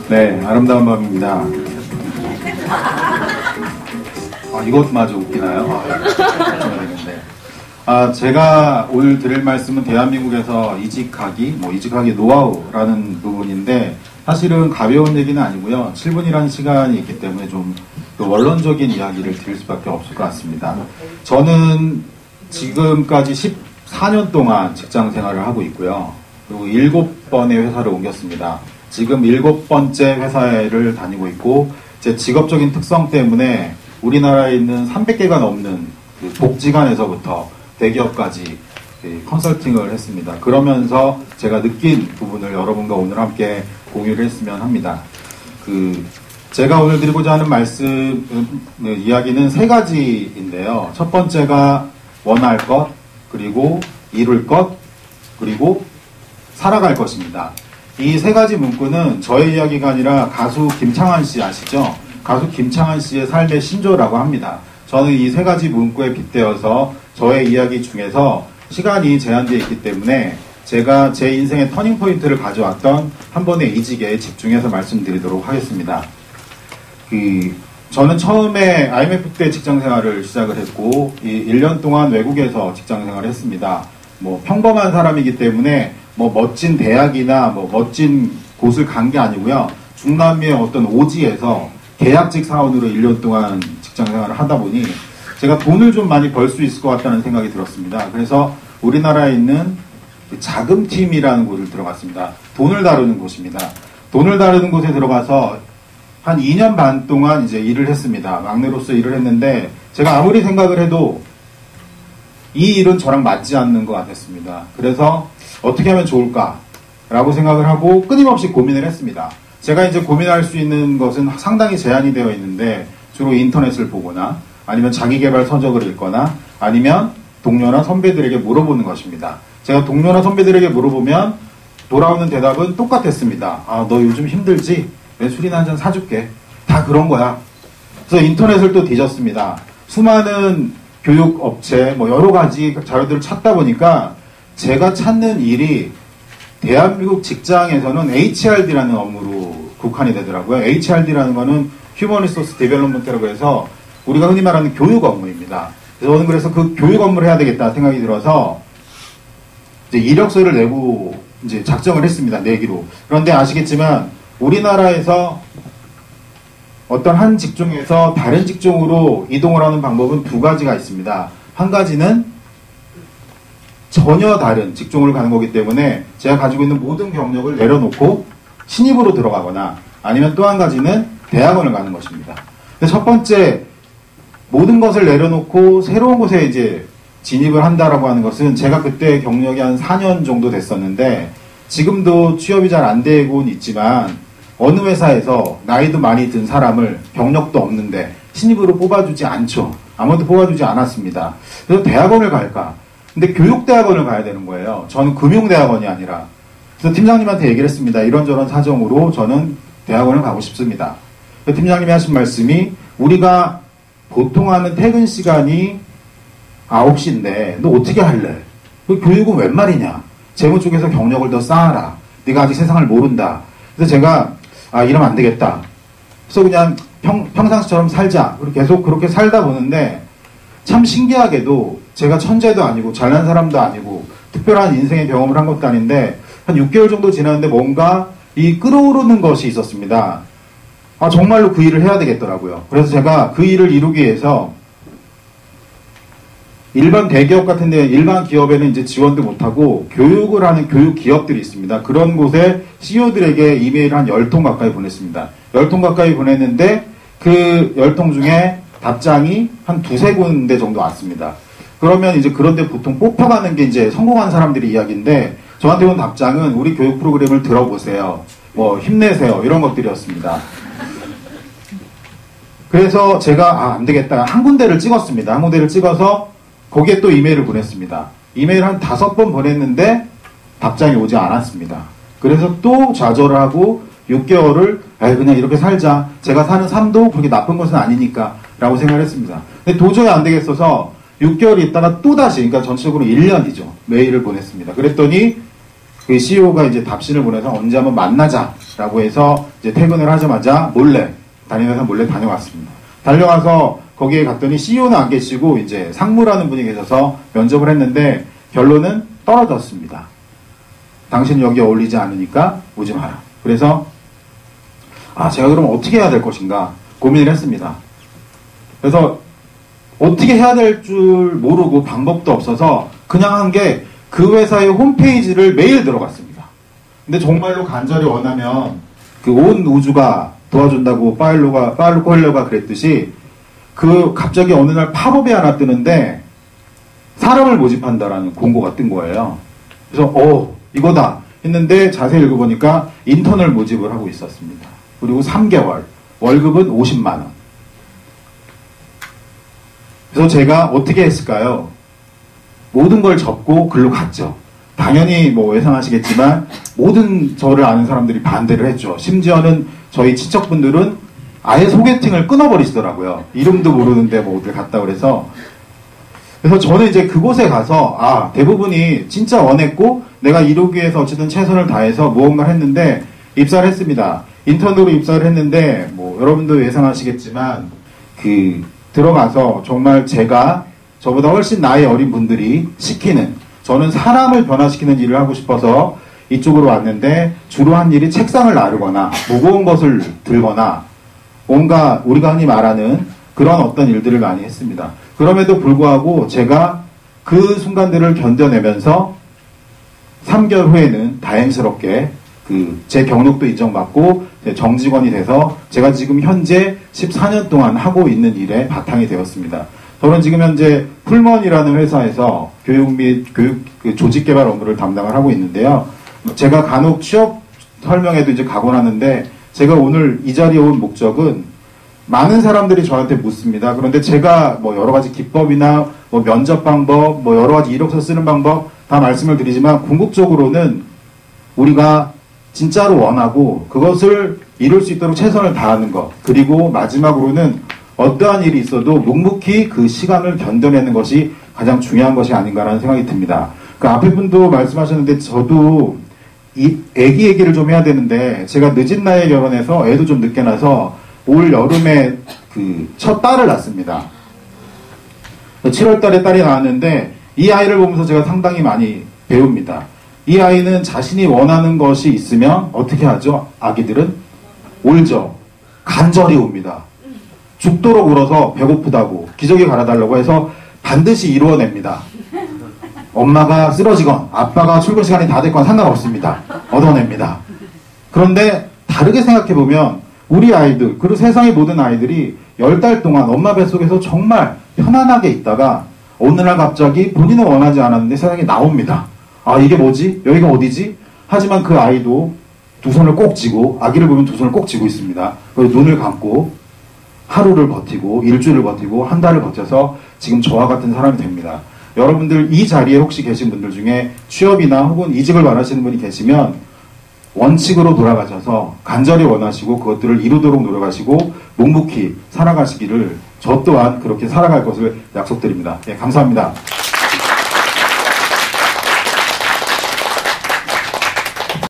네, 아름다운 밤입니다. 이것마저 웃기나요? 제가 오늘 드릴 말씀은 대한민국에서 이직하기 노하우라는 부분인데, 사실은 가벼운 얘기는 아니고요. 7분이라는 시간이 있기 때문에 좀 원론적인 이야기를 드릴 수밖에 없을 것 같습니다. 저는 지금까지 14년 동안 직장 생활을 하고 있고요. 그리고 7번의 회사를 옮겼습니다. 지금 7번째 회사를 다니고 있고, 제 직업적인 특성 때문에 우리나라에 있는 300개가 넘는 복지관에서부터 대기업까지 컨설팅을 했습니다. 그러면서 제가 느낀 부분을 여러분과 오늘 함께 공유를 했으면 합니다. 제가 오늘 드리고자 하는 이야기는 세 가지인데요. 첫 번째가 원할 것, 그리고 이룰 것, 그리고 살아갈 것입니다. 이 세 가지 문구는 저의 이야기가 아니라 가수 김창완 씨 아시죠? 가수 김창완 씨의 삶의 신조라고 합니다. 저는 이 세 가지 문구에 빗대어서 저의 이야기 중에서 시간이 제한되어 있기 때문에 제가 제 인생의 터닝포인트를 가져왔던 한 번의 이직에 집중해서 말씀드리도록 하겠습니다. 저는 처음에 IMF 때 직장 생활을 시작을 했고, 1년 동안 외국에서 직장 생활을 했습니다. 평범한 사람이기 때문에 멋진 대학이나 멋진 곳을 간 게 아니고요. 중남미의 어떤 오지에서 계약직 사원으로 1년 동안 직장 생활을 하다 보니 제가 돈을 좀 많이 벌 수 있을 것 같다는 생각이 들었습니다. 그래서 우리나라에 있는 자금팀이라는 곳을 들어갔습니다. 돈을 다루는 곳입니다. 돈을 다루는 곳에 들어가서 한 2년 반 동안 이제 일을 했습니다. 막내로서 일을 했는데, 제가 아무리 생각을 해도 이 일은 저랑 맞지 않는 것 같았습니다. 그래서 어떻게 하면 좋을까라고 생각을 하고 끊임없이 고민을 했습니다. 제가 이제 고민할 수 있는 것은 상당히 제한이 되어 있는데, 주로 인터넷을 보거나 아니면 자기계발 서적을 읽거나 아니면 동료나 선배들에게 물어보는 것입니다. 제가 동료나 선배들에게 물어보면 돌아오는 대답은 똑같았습니다. 너 요즘 힘들지? 내 술이나 한잔 사줄게. 다 그런 거야. 그래서 인터넷을 또 뒤졌습니다. 수많은 교육업체, 여러 가지 자료들을 찾다 보니까 제가 찾는 일이 대한민국 직장에서는 HRD라는 업무로 국한이 되더라고요. HRD라는 거는 Human Resource Development라고 해서 우리가 흔히 말하는 교육 업무입니다. 저는 그래서 그 교육 업무를 해야 되겠다 생각이 들어서 이제 이력서를 내고 이제 작정을 했습니다. 내기로. 그런데 아시겠지만 우리나라에서 어떤 한 직종에서 다른 직종으로 이동을 하는 방법은 두 가지가 있습니다. 한 가지는 전혀 다른 직종을 가는 거기 때문에 제가 가지고 있는 모든 경력을 내려놓고 신입으로 들어가거나 아니면 또 한 가지는 대학원을 가는 것입니다. 근데 첫 번째, 모든 것을 내려놓고 새로운 곳에 이제 진입을 한다라고 하는 것은 제가 그때 경력이 한 4년 정도 됐었는데 지금도 취업이 잘 안 되고는 있지만 어느 회사에서 나이도 많이 든 사람을 경력도 없는데 신입으로 뽑아주지 않죠. 아무도 뽑아주지 않았습니다. 그래서 대학원을 갈까? 근데 교육대학원을 가야 되는 거예요. 저는 금융대학원이 아니라. 그래서 팀장님한테 얘기를 했습니다. 이런저런 사정으로 저는 대학원을 가고 싶습니다. 팀장님이 하신 말씀이 우리가 보통 하는 퇴근 시간이 9시인데 너 어떻게 할래? 그 교육은 웬 말이냐? 재무 쪽에서 경력을 더 쌓아라. 네가 아직 세상을 모른다. 그래서 제가 이러면 안 되겠다. 그래서 그냥 평상시처럼 살자. 그리고 계속 그렇게 살다 보는데 참 신기하게도 제가 천재도 아니고 잘난 사람도 아니고 특별한 인생의 경험을 한 것도 아닌데 한 6개월 정도 지났는데 뭔가 이 끌어오르는 것이 있었습니다. 정말로 그 일을 해야 되겠더라고요. 그래서 제가 그 일을 이루기 위해서 일반 대기업 같은 데, 일반 기업에는 이제 지원도 못하고 교육을 하는 교육 기업들이 있습니다. 그런 곳에 CEO들에게 이메일을 한 10통 가까이 보냈습니다. 10통 가까이 보냈는데 그 10통 중에 답장이 한 2-3군데 정도 왔습니다. 그러면 이제 그런데 보통 뽑혀가는 게 이제 성공한 사람들의 이야기인데 저한테 온 답장은 우리 교육 프로그램을 들어보세요. 힘내세요. 이런 것들이었습니다. 그래서 제가 안 되겠다. 한 군데를 찍었습니다. 한 군데를 찍어서 거기에 또 이메일을 보냈습니다. 이메일 한 5번 보냈는데 답장이 오지 않았습니다. 그래서 또 좌절을 하고 6개월을 그냥 이렇게 살자. 제가 사는 삶도 그렇게 나쁜 것은 아니니까 라고 생각을 했습니다. 근데 도저히 안 되겠어서 6개월 있다가 또다시, 그러니까 전체적으로 1년이죠. 메일을 보냈습니다. 그랬더니 그 CEO가 이제 답신을 보내서 언제 한번 만나자라고 해서 이제 퇴근을 하자마자 몰래 다니는 회사 몰래 다녀왔습니다. 달려가서 거기에 갔더니 CEO는 안 계시고 이제 상무라는 분이 계셔서 면접을 했는데 결론은 떨어졌습니다. 당신 여기 어울리지 않으니까 오지 마라. 그래서 제가 그럼 어떻게 해야 될 것인가 고민을 했습니다. 그래서 어떻게 해야 될 줄 모르고 방법도 없어서 그냥 한 게 그 회사의 홈페이지를 매일 들어갔습니다. 근데 정말로 간절히 원하면 그 온 우주가 도와준다고 파울로 코엘료가 그랬듯이 갑자기 어느 날 팝업이 하나 뜨는데 사람을 모집한다라는 공고가 뜬 거예요. 그래서 이거다 했는데 자세히 읽어보니까 인턴을 모집을 하고 있었습니다. 그리고 3개월 월급은 50만 원. 그래서 제가 어떻게 했을까요? 모든 걸 접고 글로 갔죠. 당연히 뭐 예상하시겠지만 모든 저를 아는 사람들이 반대를 했죠. 심지어는 저희 친척분들은 아예 소개팅을 끊어버리시더라고요. 이름도 모르는데 뭐 어딜 갔다 그래서. 그래서 저는 이제 그곳에 가서 대부분이 진짜 원했고 내가 이루기 위해서 어쨌든 최선을 다해서 무언가를 했는데 입사를 했습니다. 인턴으로 입사를 했는데 뭐 여러분도 예상하시겠지만 들어가서 정말 저보다 훨씬 나이 어린 분들이 시키는, 저는 사람을 변화시키는 일을 하고 싶어서 이쪽으로 왔는데 주로 한 일이 책상을 나르거나 무거운 것을 들거나 뭔가 우리가 흔히 말하는 그런 어떤 일들을 많이 했습니다. 그럼에도 불구하고 제가 그 순간들을 견뎌내면서 3개월 후에는 다행스럽게 제 경력도 인정받고 정직원이 돼서 제가 지금 현재 14년 동안 하고 있는 일에 바탕이 되었습니다. 저는 지금 현재 풀먼이라는 회사에서 교육 및 조직 개발 업무를 담당을 하고 있는데요. 제가 간혹 취업 설명회도 이제 가곤 하는데 제가 오늘 이 자리에 온 목적은 많은 사람들이 저한테 묻습니다. 그런데 제가 뭐 여러 가지 기법이나 뭐 면접 방법, 뭐 여러 가지 이력서 쓰는 방법 다 말씀을 드리지만 궁극적으로는 우리가 진짜로 원하고 그것을 이룰 수 있도록 최선을 다하는 것, 그리고 마지막으로는 어떠한 일이 있어도 묵묵히 그 시간을 견뎌내는 것이 가장 중요한 것이 아닌가라는 생각이 듭니다. 그 앞에 분도 말씀하셨는데 저도 이 애기 얘기를 좀 해야 되는데 제가 늦은 나이에 결혼해서 애도 좀 늦게 나서 올 여름에 첫 딸을 낳습니다. 7월 달에 딸이 나왔는데 이 아이를 보면서 제가 상당히 많이 배웁니다. 이 아이는 자신이 원하는 것이 있으면 어떻게 하죠? 아기들은 울죠. 간절히 웁니다. 죽도록 울어서 배고프다고 기저귀 갈아달라고 해서 반드시 이루어냅니다. 엄마가 쓰러지건 아빠가 출근 시간이 다 됐건 상관없습니다. 얻어냅니다. 그런데 다르게 생각해보면 우리 아이들, 그리고 세상의 모든 아이들이 10달 동안 엄마 뱃속에서 정말 편안하게 있다가 어느 날 갑자기 본인은 원하지 않았는데 세상에 나옵니다. 이게 뭐지? 여기가 어디지? 하지만 그 아이도 두 손을 꼭 쥐고, 아기를 보면 두 손을 꼭 쥐고 있습니다. 그리고 눈을 감고 하루를 버티고 일주일을 버티고 한 달을 버텨서 지금 저와 같은 사람이 됩니다. 여러분들 이 자리에 혹시 계신 분들 중에 취업이나 혹은 이직을 원하시는 분이 계시면 원칙으로 돌아가셔서 간절히 원하시고 그것들을 이루도록 노력하시고 묵묵히 살아가시기를 저 또한 그렇게 살아갈 것을 약속드립니다. 감사합니다.